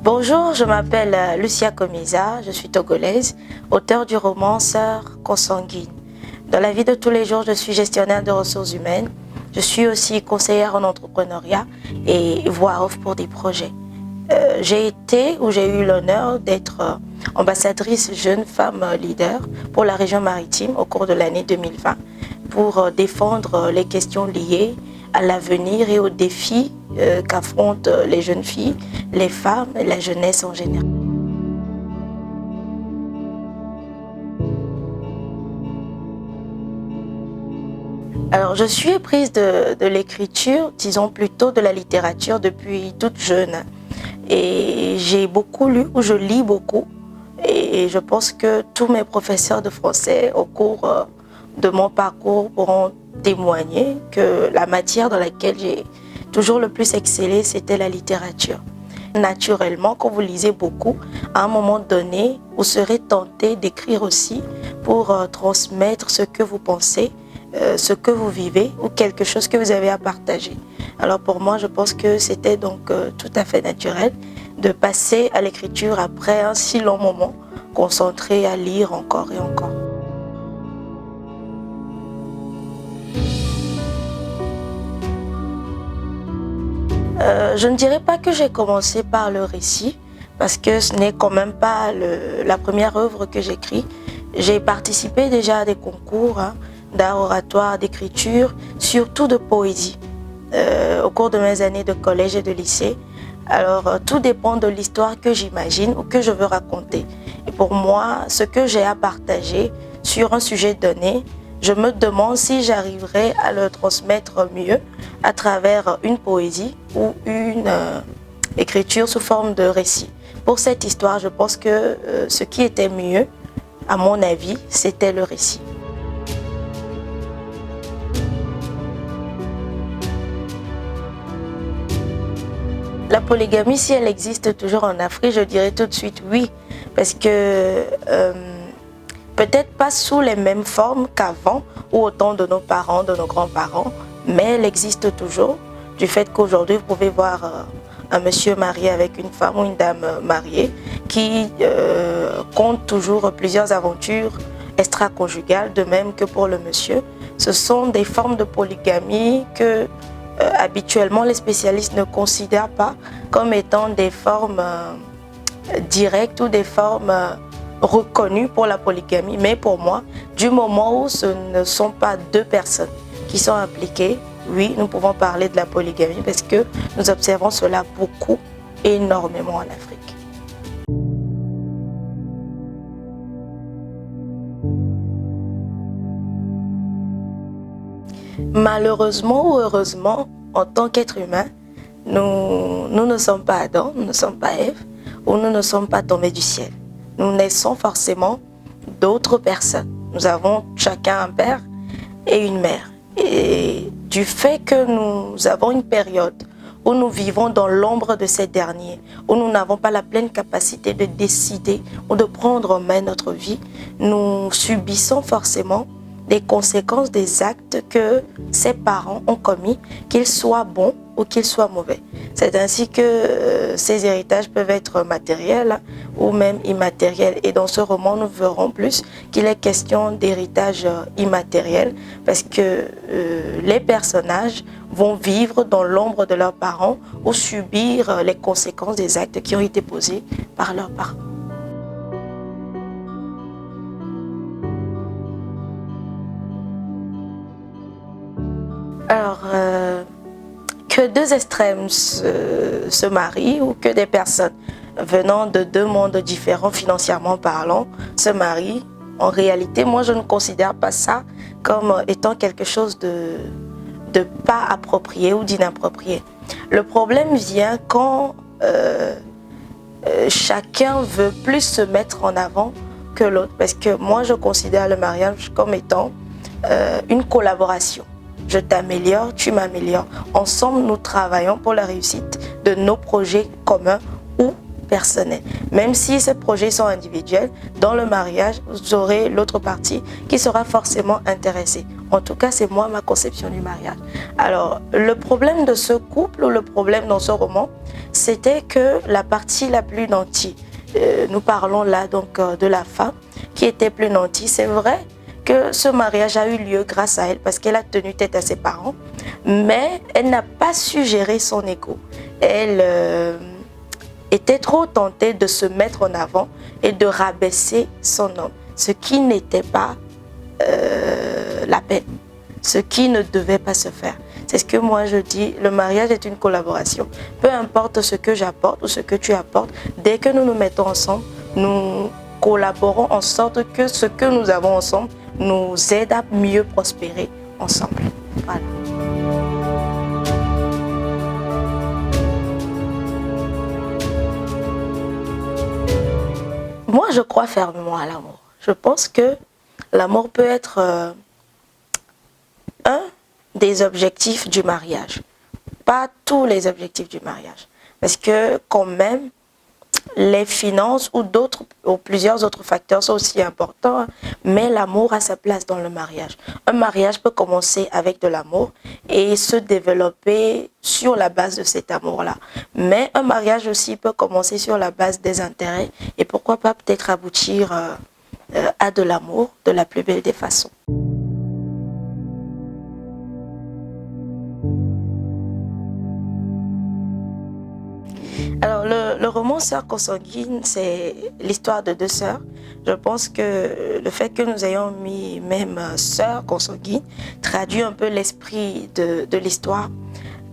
Bonjour, je m'appelle Lucia Komiza, je suis togolaise, auteure du roman Sœurs consanguines. Dans la vie de tous les jours, je suis gestionnaire de ressources humaines. Je suis aussi conseillère en entrepreneuriat et voix off pour des projets. J'ai eu l'honneur d'être ambassadrice jeune femme leader pour la région maritime au cours de l'année 2020 pour défendre les questions liées à l'avenir et aux défis qu'affrontent les jeunes filles, les femmes et la jeunesse en général. Alors, je suis éprise de l'écriture, disons plutôt de la littérature depuis toute jeune. Et j'ai beaucoup lu, ou je lis beaucoup. Et je pense que tous mes professeurs de français au cours de mon parcours pourront témoigner que la matière dans laquelle j'ai toujours le plus excellé, c'était la littérature. Naturellement, quand vous lisez beaucoup, à un moment donné, vous serez tenté d'écrire aussi pour transmettre ce que vous pensez, ce que vous vivez ou quelque chose que vous avez à partager. Alors pour moi, je pense que c'était donc tout à fait naturel de passer à l'écriture après un si long moment, concentré à lire encore et encore. Je ne dirais pas que j'ai commencé par le récit, parce que ce n'est quand même pas la première œuvre que j'écris. J'ai participé déjà à des concours d'art oratoire, d'écriture, surtout de poésie, au cours de mes années de collège et de lycée. Alors, tout dépend de l'histoire que j'imagine ou que je veux raconter. Et pour moi, ce que j'ai à partager sur un sujet donné, je me demande si j'arriverai à le transmettre mieux à travers une poésie ou une écriture sous forme de récit. Pour cette histoire, je pense que ce qui était mieux, à mon avis, c'était le récit. La polygamie, si elle existe toujours en Afrique, je dirais tout de suite oui, parce que peut-être pas sous les mêmes formes qu'avant ou au temps de nos parents, de nos grands-parents, mais elle existe toujours, du fait qu'aujourd'hui, vous pouvez voir un monsieur marié avec une femme ou une dame mariée qui compte toujours plusieurs aventures extra-conjugales, de même que pour le monsieur. Ce sont des formes de polygamie que habituellement les spécialistes ne considèrent pas comme étant des formes directes ou des formes reconnues pour la polygamie. Mais pour moi, du moment où ce ne sont pas deux personnes qui sont impliquées, oui, nous pouvons parler de la polygamie parce que nous observons cela beaucoup, énormément en Afrique. Malheureusement ou heureusement, en tant qu'être humain, nous ne sommes pas Adam, nous ne sommes pas Ève, ou nous ne sommes pas tombés du ciel. Nous naissons forcément d'autres personnes. Nous avons chacun un père et une mère. Et du fait que nous avons une période où nous vivons dans l'ombre de ces derniers, où nous n'avons pas la pleine capacité de décider ou de prendre en main notre vie, nous subissons forcément des conséquences des actes que ses parents ont commis, qu'ils soient bons ou qu'ils soient mauvais. C'est ainsi que ces héritages peuvent être matériels ou même immatériels. Et dans ce roman, nous verrons plus qu'il est question d'héritage immatériel parce que les personnages vont vivre dans l'ombre de leurs parents ou subir les conséquences des actes qui ont été posés par leurs parents. Alors, que deux extrêmes se marient ou que des personnes venant de deux mondes différents financièrement parlant se marient, en réalité, moi je ne considère pas ça comme étant quelque chose de pas approprié ou d'inapproprié. Le problème vient quand chacun veut plus se mettre en avant que l'autre. Parce que moi je considère le mariage comme étant une collaboration. Je t'améliore, tu m'améliores. Ensemble, nous travaillons pour la réussite de nos projets communs ou personnel. Même si ces projets sont individuels, dans le mariage, vous aurez l'autre partie qui sera forcément intéressée. En tout cas, c'est moi ma conception du mariage. Alors, le problème de ce couple ou le problème dans ce roman, c'était que la partie la plus nantie, nous parlons là donc de la femme qui était plus nantie. C'est vrai que ce mariage a eu lieu grâce à elle parce qu'elle a tenu tête à ses parents, mais elle n'a pas su gérer son ego. Elle était trop tentée de se mettre en avant et de rabaisser son homme, ce qui n'était pas la peine, ce qui ne devait pas se faire. C'est ce que moi je dis, le mariage est une collaboration. Peu importe ce que j'apporte ou ce que tu apportes, dès que nous nous mettons ensemble, nous collaborons en sorte que ce que nous avons ensemble nous aide à mieux prospérer ensemble. Voilà. Moi, je crois fermement à l'amour. Je pense que l'amour peut être un des objectifs du mariage. Pas tous les objectifs du mariage. Parce que quand même, les finances ou plusieurs autres facteurs sont aussi importants, mais l'amour a sa place dans le mariage. Un mariage peut commencer avec de l'amour et se développer sur la base de cet amour-là. Mais un mariage aussi peut commencer sur la base des intérêts et pourquoi pas peut-être aboutir à de l'amour de la plus belle des façons. Alors, le roman Sœurs consanguines, c'est l'histoire de deux sœurs. Je pense que le fait que nous ayons mis même Sœurs consanguines traduit un peu l'esprit de l'histoire.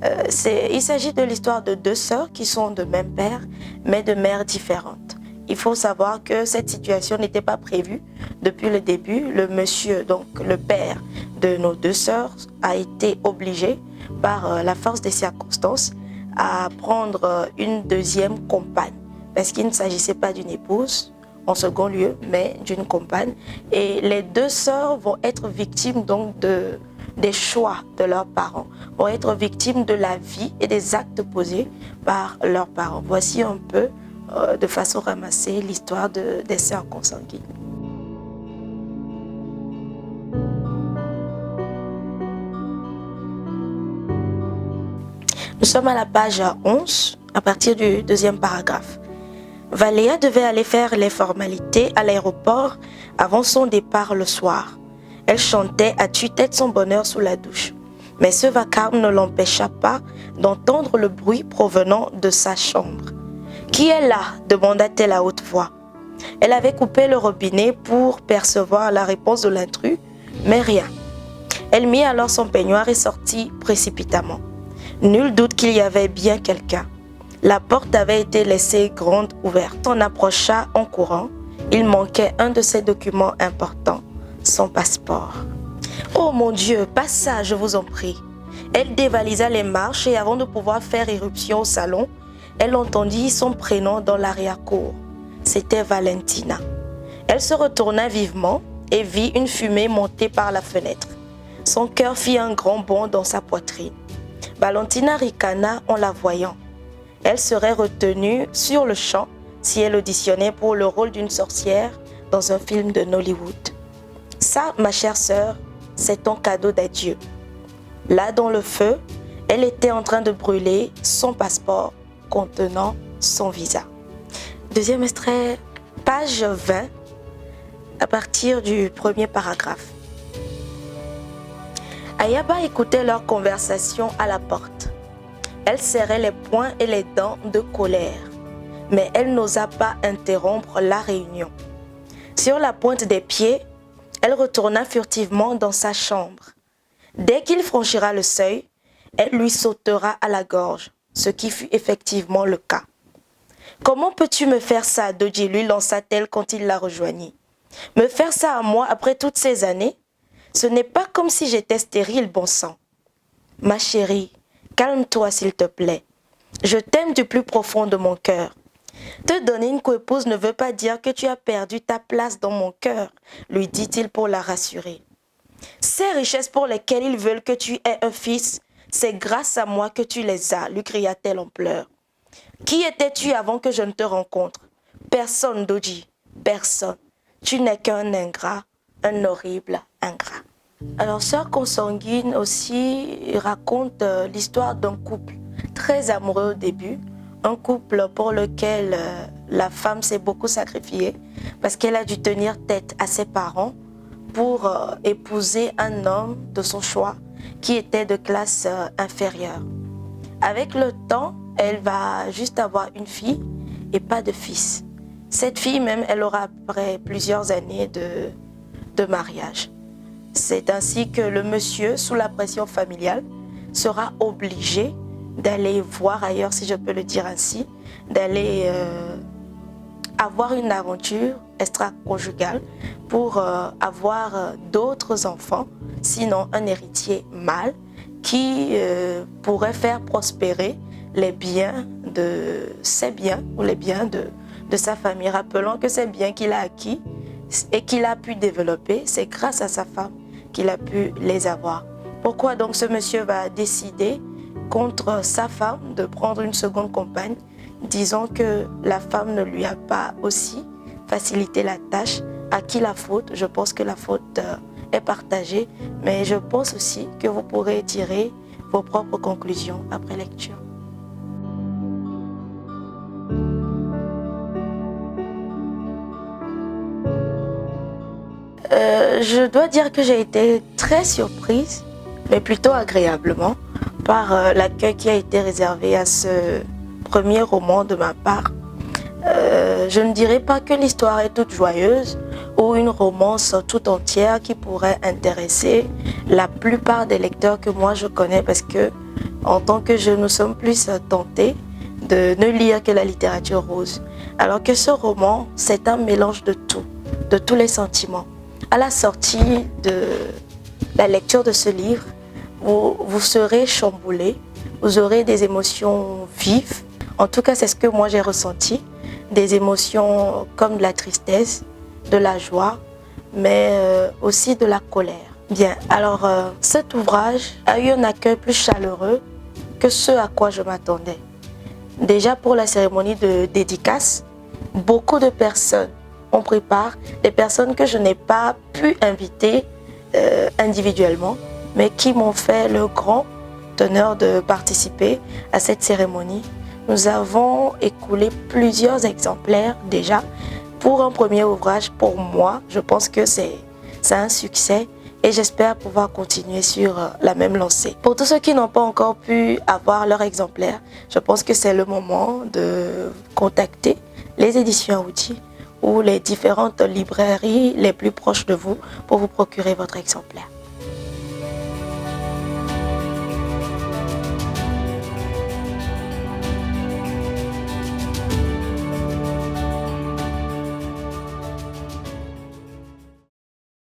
Il s'agit de l'histoire de deux sœurs qui sont de même père, mais de mères différentes. Il faut savoir que cette situation n'était pas prévue depuis le début. Le monsieur, donc le père de nos deux sœurs, a été obligé par la force des circonstances à prendre une deuxième compagne, parce qu'il ne s'agissait pas d'une épouse en second lieu, mais d'une compagne. Et les deux sœurs vont être victimes donc des choix de leurs parents, vont être victimes de la vie et des actes posés par leurs parents. Voici un peu, de façon ramassée, l'histoire des sœurs consanguines. Nous sommes à la page 11, à partir du deuxième paragraphe. Valéa devait aller faire les formalités à l'aéroport avant son départ le soir. Elle chantait à tue-tête son bonheur sous la douche. Mais ce vacarme ne l'empêcha pas d'entendre le bruit provenant de sa chambre. « Qui est là ?» demanda-t-elle à haute voix. Elle avait coupé le robinet pour percevoir la réponse de l'intrus, mais rien. Elle mit alors son peignoir et sortit précipitamment. Nul doute qu'il y avait bien quelqu'un. La porte avait été laissée grande ouverte. On approcha en courant. Il manquait un de ses documents importants, son passeport. « Oh mon Dieu, pas ça, je vous en prie !» Elle dévalisa les marches et avant de pouvoir faire irruption au salon, elle entendit son prénom dans l'arrière-cour. C'était Valentina. Elle se retourna vivement et vit une fumée monter par la fenêtre. Son cœur fit un grand bond dans sa poitrine. Valentina ricana en la voyant. Elle serait retenue sur le champ si elle auditionnait pour le rôle d'une sorcière dans un film de Nollywood. Ça, ma chère sœur, c'est ton cadeau d'adieu. Là, dans le feu, elle était en train de brûler son passeport contenant son visa. Deuxième extrait, page 20, à partir du premier paragraphe. Ayaba écoutait leur conversation à la porte. Elle serrait les poings et les dents de colère, mais elle n'osa pas interrompre la réunion. Sur la pointe des pieds, elle retourna furtivement dans sa chambre. Dès qu'il franchira le seuil, elle lui sautera à la gorge, ce qui fut effectivement le cas. « Comment peux-tu me faire ça ?» Dodji lui lança-t-elle quand il la rejoignit. « Me faire ça à moi après toutes ces années ? Ce n'est pas comme si j'étais stérile, bon sang. » « Ma chérie, calme-toi s'il te plaît. Je t'aime du plus profond de mon cœur. Te donner une coépouse ne veut pas dire que tu as perdu ta place dans mon cœur, lui dit-il pour la rassurer. Ces richesses pour lesquelles ils veulent que tu aies un fils, c'est grâce à moi que tu les as, lui cria-t-elle en pleurs. Qui étais-tu avant que je ne te rencontre? Personne, Doji, personne. Tu n'es qu'un ingrat, un horrible ingrat. Alors, Sœur Consanguine aussi raconte l'histoire d'un couple très amoureux au début, un couple pour lequel la femme s'est beaucoup sacrifiée parce qu'elle a dû tenir tête à ses parents pour épouser un homme de son choix qui était de classe inférieure. Avec le temps, elle va juste avoir une fille et pas de fils. Cette fille même, elle aura après plusieurs années de mariage. C'est ainsi que le monsieur, sous la pression familiale, sera obligé d'aller voir ailleurs, si je peux le dire ainsi, d'aller avoir une aventure extra-conjugale pour avoir d'autres enfants, sinon un héritier mâle qui pourrait faire prospérer les biens de ses biens ou les biens de sa famille. Rappelons que ces biens qu'il a acquis et qu'il a pu développer, c'est grâce à sa femme qu'il a pu les avoir. Pourquoi donc ce monsieur va décider contre sa femme de prendre une seconde compagne, disant que la femme ne lui a pas aussi facilité la tâche? À qui la faute? Je pense que la faute est partagée, mais je pense aussi que vous pourrez tirer vos propres conclusions après lecture. Je dois dire que j'ai été très surprise, mais plutôt agréablement, par l'accueil qui a été réservé à ce premier roman de ma part. Je ne dirais pas que l'histoire est toute joyeuse ou une romance toute entière qui pourrait intéresser la plupart des lecteurs que moi je connais, parce que en tant que jeunes, nous sommes plus tentés de ne lire que la littérature rose. Alors que ce roman, c'est un mélange de tout, de tous les sentiments. À la sortie de la lecture de ce livre, vous serez chamboulé, vous aurez des émotions vives. En tout cas, c'est ce que moi j'ai ressenti. Des émotions comme de la tristesse, de la joie, mais aussi de la colère. Bien, alors cet ouvrage a eu un accueil plus chaleureux que ce à quoi je m'attendais. Déjà pour la cérémonie de dédicace, beaucoup de personnes ont pris part, des personnes que je n'ai pas pu inviter individuellement, mais qui m'ont fait le grand honneur de participer à cette cérémonie. Nous avons écoulé plusieurs exemplaires déjà. Pour un premier ouvrage, pour moi, je pense que c'est un succès et j'espère pouvoir continuer sur la même lancée. Pour tous ceux qui n'ont pas encore pu avoir leur exemplaire, je pense que c'est le moment de contacter les éditions Aoudi ou les différentes librairies les plus proches de vous pour vous procurer votre exemplaire.